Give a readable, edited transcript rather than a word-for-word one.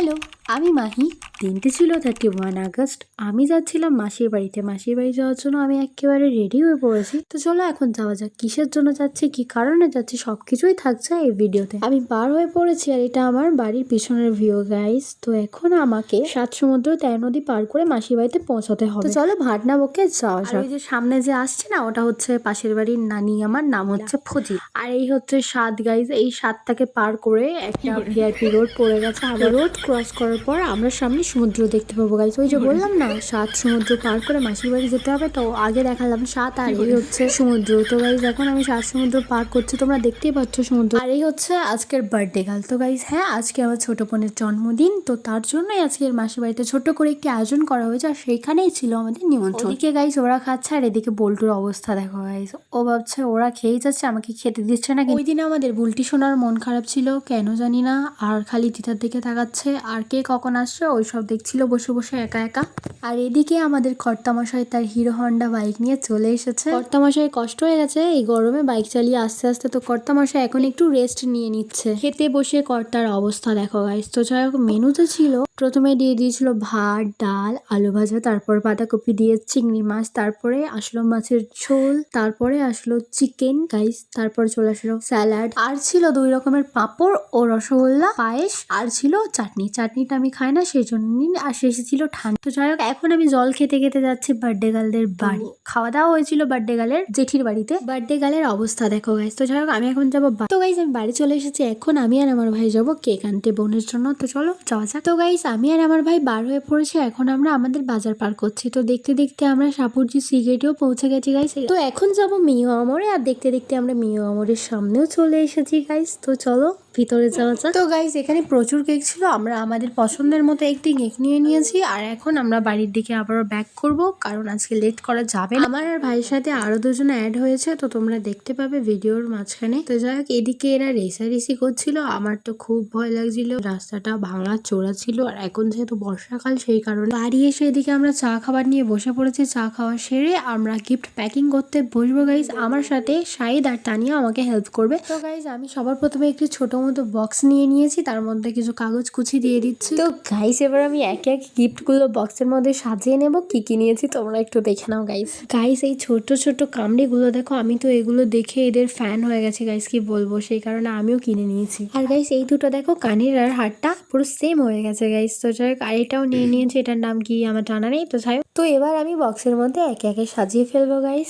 Hello, আমি মাহি। দিনটি ছিল 31 আগস্ট। আমি যাচ্ছিলাম মাসির বাড়িতে। মাসির বাড়ি যাওয়ার জন্য আমি একেবারে রেডি হয়ে পড়েছি। তো চলো এখন যাওয়া যাক। কিসের জন্য যাচ্ছি, কি কারণে যাচ্ছি, সবকিছুই থাকছে এই ভিডিওতে। আমি বার হয়ে পড়েছি আর এটা আমার বাড়ির পিছনের ভিউ গাইস। তো এখন আমাকে 7 সমুদ্র 13 নদী পার করে মাসির বাড়িতে পৌঁছাতে হবে। তো চলো ভাটনা বকে যাওয়া যাক। এই যে সামনে যে আসছে না, ওটা হচ্ছে পাশের বাড়ির নানি, আমার নাম হচ্ছে ফজি। আর এই হচ্ছে সাত গাইস। এই সাতটাকে পার করে একটা ভিআইপি রোড পড়ে গেছে। আবার রোড ক্রস করার পর আমরা সামনে সমুদ্র দেখতে পাবো গাইস। ওই যে বললাম না 7 সমুদ্র পার করে মাসির বাড়ি যেতে হবে, তো আগে দেখালাম 7 আর এই হচ্ছে সমুদ্র। তো গাইস এখন আমি 7 সমুদ্র পার করছি, তোমরা দেখতেই পাচ্ছ সমুদ্র। আর এই হচ্ছে আজকের বার্থডে গার্ল। তো গাইস হ্যাঁ, আজকে আমার ছোট বোনের জন্মদিন, তো তার জন্যই আজকের মাসির বাড়িতে ছোট্ট করে একটি আয়োজন করা হয়েছে আর সেইখানেই ছিল আমাদের নিমন্ত্রণ। এদিকে গাইস ওরা খাচ্ছে আর এদিকে বল্টুর অবস্থা দেখো গাইস। ও ভাবছে ওরা খেয়েই যাচ্ছে, আমাকে খেতে দিচ্ছে না। ওই দিন আমাদের বুলটি সোনার মন খারাপ ছিল, কেন জানি না, আর খালি তিতার দিকে তাকাচ্ছে আর কে কখন আসছে ওইসব দেখছিল বসে বসে একা একা। আর এদিকে আমাদের কর্তামশাই তার হিরো হন্ডা বাইক নিয়ে চলে এসেছে। কর্তামশাই কষ্ট হয়ে গেছে এই গরমে বাইক চালিয়ে আস্তে আস্তে, তো কর্তামশাই এখন একটু রেস্ট নিয়ে নিচ্ছে। খেতে বসে কর্তার অবস্থা দেখো গাইস। তো যাই হোক, মেনুতে ছিল প্রথমে দিয়ে দিয়েছিল ভাত, ডাল, আলু ভাজা, তারপর বাঁধাকপি দিয়ে চিংড়ি মাছ, তারপরে আসলো মাছের ঝোল, তারপরে আসলো চিকেন গাইস, তারপর চলে আসলো স্যালাড, আর ছিল 2 রকমের পাঁপড় ও রসগোল্লা, পায়েস, আর ছিল চাটনি। চাটনিটা আমি খাই না সেই জন্যই। আর শেষে ছিল ঠান্ডা। তো যাই হোক, এখন আমি জল খেতে খেতে যাচ্ছি বার্থডে গার্লদের বাড়ি। খাওয়া দাওয়া হয়েছিল বার্থডে গার্লের জেঠির বাড়িতে। বার্থডে গার্লের অবস্থা দেখো গাইস। তো যাই হোক, আমি এখন যাবো। তো গাইস আমি বাড়ি চলে এসেছি। এখন আমি আর আমার ভাই যাবো কেক আনতে বোনের জন্য। তো চলো যাওয়া যাক। তো গাইস আমি আর আমার ভাই বার হয়ে পড়েছি। এখন আমরা আমাদের বাজার পার করছি। তো দেখতে দেখতে আমরা সাপুরজি সি গেটেও পৌঁছে গেছি গাইস। তো এখন যাবো মিও আমরে, আর দেখতে দেখতে আমরা মিও আমরের সামনেও চলে এসেছি গাইস। তো চলো ভিতরে যাওয়া যাক। তো গাইস এখানে প্রচুর কেক ছিল, আমরা আমাদের পছন্দের মতো একটি কেক নিয়ে নিয়েছি। আর এখন আমরা বাড়ির দিকে আবারও ব্যাক করব, কারণ আজকে লেট করা যাবে না। আমার আর ভাইয়ের সাথে আরো দুজন অ্যাড হয়েছে, তো তোমরা দেখতে পাবে ভিডিওর মাঝখানে। তো যাই হোক, এদিকে এরা রেসারেসি করছিল। আমার তো খুব ভয় লাগছিল, রাস্তাটা ভাঙা চোরা ছিল। আর এখন যেহেতু বর্ষাকাল সেই কারণে বাড়ি এসে এদিকে আমরা চা খাবার নিয়ে বসে পড়েছি। চা খাওয়া সেরে আমরা গিফট প্যাকিং করতে বসবো গাইস। আমার সাথে শাহিদ আর তানিয়া আমাকে হেল্প করবে। তো গাইস আমি সবার প্রথমে একটি ছোট মতো বক্স নিয়ে নিয়েছি, তার মধ্যে কিছু কাগজ কুচি দিয়ে দিচ্ছি। তো গাইস এবার আমি একে একে গিফট গুলো বক্সের মধ্যে সাজিয়ে নেব। কি কি নিয়েছি তোমরা একটু দেখে নাও গাইস। গাইস এই ছোট ছোট কামড়ি গুলো দেখো, আমি তো এগুলো দেখে এদের ফ্যান হয়ে গেছি গাইস, কি বলবো, সেই কারণে আমিও কিনে নিয়েছি। আর গাইস এই দুটো দেখো, কানের আর হারটা পুরো সেম হয়ে গেছে গাইস। তো যাই হোক, আর এটাও নিয়ে নিয়েছি, এটার নাম কি আমার জানা নেই। তো যাই হোক, তো এবার আমি বক্সের মধ্যে একে একে সাজিয়ে ফেলবো গাইস।